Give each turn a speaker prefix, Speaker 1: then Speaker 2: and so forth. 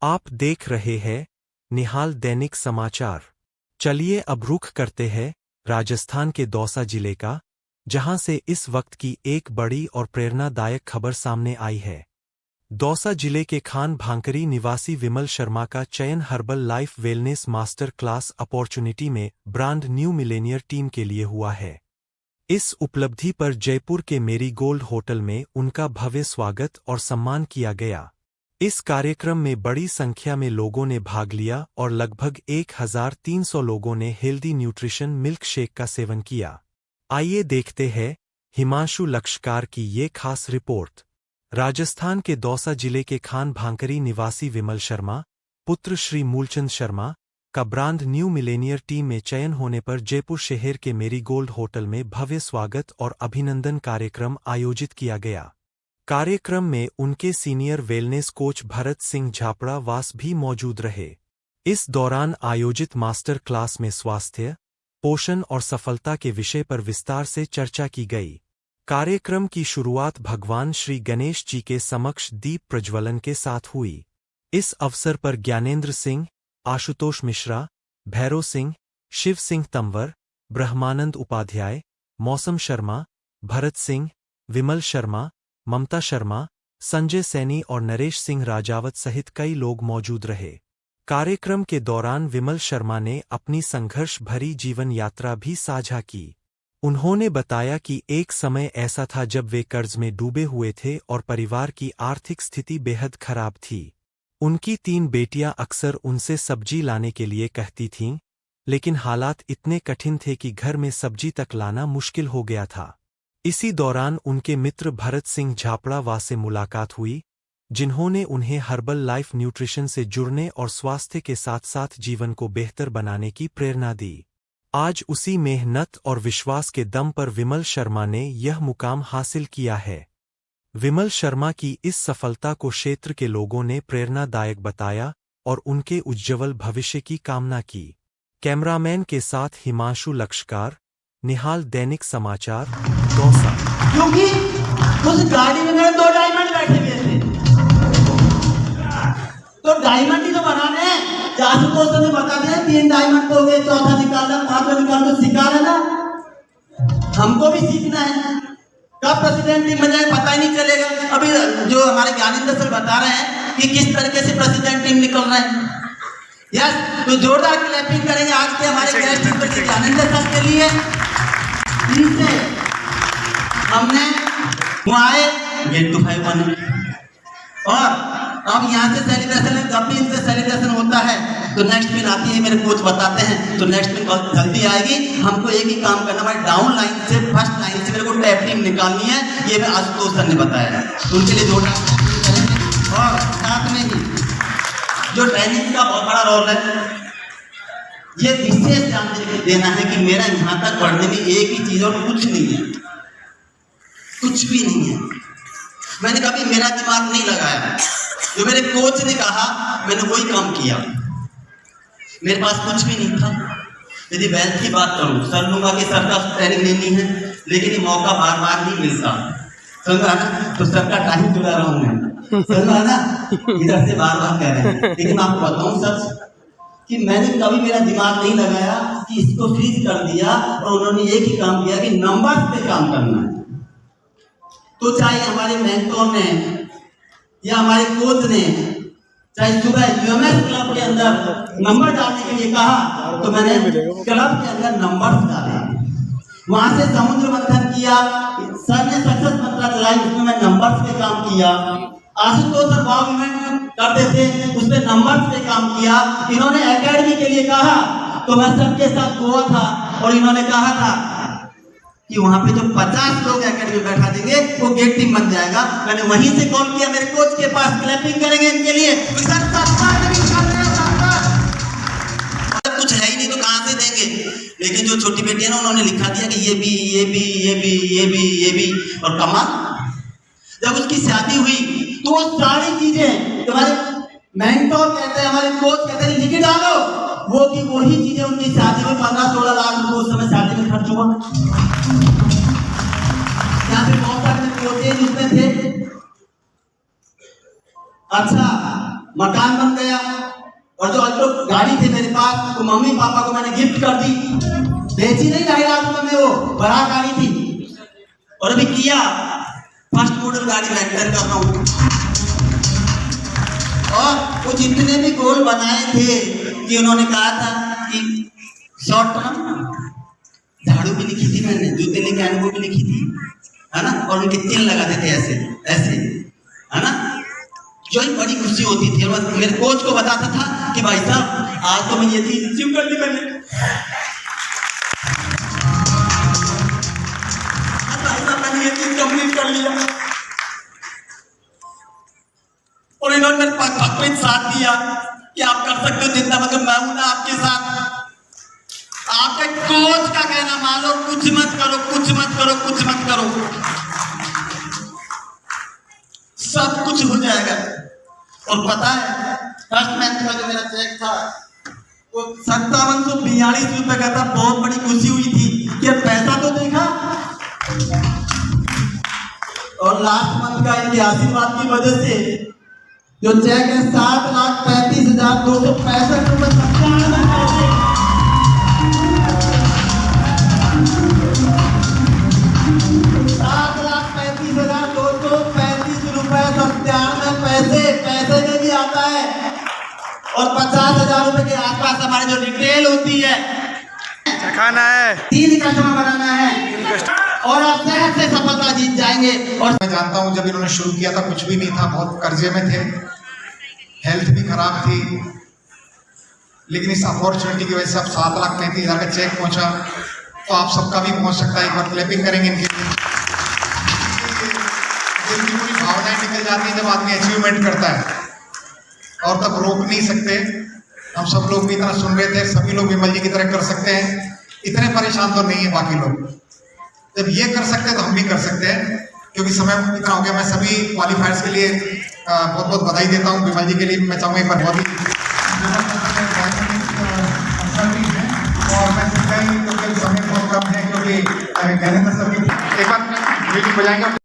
Speaker 1: आप देख रहे हैं निहाल दैनिक समाचार। चलिए अब रुख करते हैं राजस्थान के दौसा जिले का, जहां से इस वक्त की एक बड़ी और प्रेरणादायक खबर सामने आई है। दौसा जिले के खान भांकरी निवासी विमल शर्मा का चयन herbal life wellness master class opportunity में ब्रांड न्यू मिलेनियर टीम के लिए हुआ है। इस उपलब्धि पर जयपुर के मेरीगोल्ड होटल में उनका भव्य स्वागत और सम्मान किया गया। इस कार्यक्रम में बड़ी संख्या में लोगों ने भाग लिया और लगभग 1300 लोगों ने हेल्दी न्यूट्रिशन मिल्क शेक का सेवन किया। आइए देखते हैं हिमांशु लक्षकार की ये खास रिपोर्ट। राजस्थान के दौसा जिले के खान भांकरी निवासी विमल शर्मा, पुत्र श्री मूलचंद शर्मा का ब्रांड न्यू मिलेनियर टीम में चयन होने पर जयपुर शहर के मेरीगोल्ड होटल में भव्य स्वागत और अभिनंदन कार्यक्रम आयोजित किया गया। कार्यक्रम में उनके senior wellness coach Bharat Singh Jhapra वास भी मौजूद रहे। इस दौरान आयोजित मास्टर क्लास में स्वास्थ्य, पोषण और सफलता के विषय पर विस्तार से चर्चा की गई। कार्यक्रम की शुरुआत भगवान श्री गणेश जी के समक्ष दीप प्रज्वलन के साथ हुई। इस अवसर पर ज्ञानेंद्र सिंह, आशुतोष मिश्रा, भैरव सिंह, शिव सिंह तंवर, ब्रह्मानंद उपाध्याय, मौसम शर्मा, भरत सिंह, विमल शर्मा, ममता शर्मा, संजय सैनी और नरेश सिंह राजावत सहित कई लोग मौजूद रहे। कार्यक्रम के दौरान विमल शर्मा ने अपनी संघर्ष भरी जीवन यात्रा भी साझा की। उन्होंने बताया कि एक समय ऐसा था जब वे कर्ज में डूबे हुए थे और परिवार की आर्थिक स्थिति बेहद खराब थी। उनकी 3 बेटियां अक्सर उनसे सब्जी लाने के लिए कहती थीं, लेकिन हालात इतने कठिन थे कि घर में सब्जी तक लाना मुश्किल हो गया था। इसी दौरान उनके मित्र भरत सिंह झापड़ा वा से मुलाकात हुई, जिन्होंने उन्हें हर्बल लाइफ न्यूट्रिशन से जुड़ने और स्वास्थ्य के साथ साथ जीवन को बेहतर बनाने की प्रेरणा दी। आज उसी मेहनत और विश्वास के दम पर विमल शर्मा ने यह मुकाम हासिल किया है। विमल शर्मा की इस सफलता को क्षेत्र के लोगों ने प्रेरणादायक बताया और उनके उज्ज्वल भविष्य की कामना की। कैमरामैन के साथ हिमांशु लक्षकार, निहाल दैनिक समाचार, दौसा।
Speaker 2: क्योंकि उस गाड़ी में मेरे 2 डायमंड बैठे हुए थे, तो डायमंड ही तो बनाने हैं। जासूसों ने बता दिया 3 डायमंड हो गए, चौथा निकालना, 5वां निकालना, तो सिखा है ना। हमको भी सीखना है। कब प्रेसिडेंट टीम बन जाए पता ही नहीं चलेगा। अभी जो हमारे ज्ञानेंद्र सर बता रहे हैं कि किस तरीके से प्रेसिडेंट टीम निकल रहा है। यस, तो जोरदार क्लैपिंग करेंगे आज के हमारे गेस्ट स्पीकर ज्ञानेंद्र सर के लिए। इनसे हमने वहाँ गेट टू 5 बने और अब यहाँ से सेलिब्रेशन है। जब भी इनसे सेलिब्रेशन होता है तो नेक्स्ट पिन आती है, मेरे कोच बताते हैं, तो नेक्स्ट पिन बहुत जल्दी आएगी। हमको एक ही काम करना है, डाउन लाइन से फर्स्ट लाइन से मेरे को टैप टीम निकालनी है। ये मैं आशुतोष सर ने बताया है, उनके लिए जोड़ा करेंगे। और साथ में ही जो ट्रेनिंग का बहुत बड़ा रोल है, ये विशेष ध्यान देना है कि मेरा यहाँ तक बढ़ने में एक ही चीज और कुछ नहीं है, कुछ भी नहीं है। मैंने कभी मेरा दिमाग नहीं लगाया, जो मेरे कोच ने कहा मैंने वही काम किया। मेरे पास कुछ भी नहीं था। यदि वेल्थ की बात करूं, सर लूंगा कि सर का ट्रेनिंग लेनी है, लेकिन ये मौका बार बार नहीं मिलता। समझा ना, तो सर का टाइम जुड़ा रहा हूं मैं, समझा ना, इधर से बार बार कह रहे हैं। लेकिन आपको बताऊं सच कि मैंने कभी मेरा दिमाग नहीं लगाया कि इसको फ्रीज कर दिया और उन्होंने एक ही काम किया कि नंबर पे काम करना है। तो चाहे हमारे मेंटोर ने या हमारे कोच ने चाहे सुबह यूएमएस क्लब के अंदर नंबर डालने के लिए कहा, तो मैंने क्लब के अंदर नंबर डाले। वहां से समुद्र मंथन किया, सर ने सक्सेस मंत्रा चलाई, उसमें मैं नंबर्स पे काम किया। आशुतोष सर वाव इवेंट करते थे, उसमें नंबर्स पे काम किया। इन्होंने एकेडमी के लिए कहा, तो मैं सबके साथ गोवा था और इन्होंने कहा था कि वहां पे जो 50 लोग एकेडमी बैठा देंगे वो गेट टीम बन जाएगा। मैंने वहीं से कॉल किया मेरे कोच के पास, क्लैपिंग करेंगे इनके लिए। कुछ है ही नहीं तो कहां से देंगे। लेकिन जो छोटी बेटी है ना, उन्होंने लिखा दिया कि ये भी ये भी ये भी ये भी ये भी, और कमाल। जब उसकी शादी हुई तो वो सारी चीजें हमारे मेंटोर कहते हैं, हमारे कोच कहते हैं लिख डालो, वो की वही चीजें उनकी शादी में 15-16 लाख रुपए उस समय शादी में खर्च हुआ। यहाँ पे बहुत सारे कोचेज उसमें थे। अच्छा, मकान बन गया, और जो अल्टो गाड़ी थी मेरे पास तो मम्मी पापा को मैंने गिफ्ट कर दी, बेची नहीं 2.5 लाख रुपए में, वो बड़ा गाड़ी थी। और अभी किया फर्स्ट मॉडल गाड़ी मेंटेन कर रहा हूँ। और वो जितने भी गोल बनाए थे कि उन्होंने कहा था कि शॉर्ट टर्म, झाड़ू भी लिखी थी मैंने, जूते लेके आने को भी लिखी थी, है ना, और उनके तिल लगाते थे ऐसे ऐसे, है ना, जो एक बड़ी खुशी होती थी। और मेरे कोच को बताता था कि भाई साहब आज तो मैं ये चीज अचीव कर ली मैंने, भाई साहब मैंने ये चीज कंप्लीट कर लिया। और इन्होंने मेरे पक्का साथ दिया कि आप कर सकते हो जितना, मतलब मैं हूं ना आपके साथ। आपके कोच का कहना मानो कुछ मत करो, कुछ मत करो, कुछ मत करो, सब कुछ हो जाएगा। और पता है फर्स्ट मैच का जो मेरा चेक था वो 5742 रुपए का था। बहुत बड़ी खुशी हुई थी कि पैसा तो देखा, और लास्ट मंथ का इनके आशीर्वाद की वजह से जो चेक है 7,35,265 रुपए 7,35,235 रुपए 97 पैसे, पैसे में भी आता है। और 50,000 रुपए के आसपास हमारी जो डिटेल होती है,
Speaker 3: खाना है,
Speaker 2: 3 कस्टमर बनाना है, और आप सहज से सफलता जीत जाएंगे। और
Speaker 4: मैं जानता हूं जब इन्होंने शुरू किया था कुछ भी नहीं था, बहुत कर्जे में थे, हेल्थ भी खराब थी, लेकिन इस अपॉर्चुनिटी की वजह से अब 7,35,000 का चेक पहुंचा। तो आप सबका भी पहुंच सकता है, एक बार क्लैपिंग करेंगे इनके लिए। इनकी पूरी भावनाएं निकल जाती हैं जब आदमी अचीवमेंट करता है, और तब रोक नहीं सकते। हम सब लोग भी इतना सुन रहे थे, सभी लोग विमल जी की तरह कर सकते हैं, इतने परेशान तो नहीं है बाकी लोग। जब ये कर सकते हैं तो हम भी कर सकते हैं, क्योंकि समय इतना हो गया। मैं सभी क्वालिफायर्स के लिए बहुत बहुत बधाई देता हूँ। विमल जी के लिए मैं चाहूँगा एक बार बहुत ही, और मैं समय बहुत कम है क्योंकि ज्ञानेंद्र सर एक बार बजाएंगे।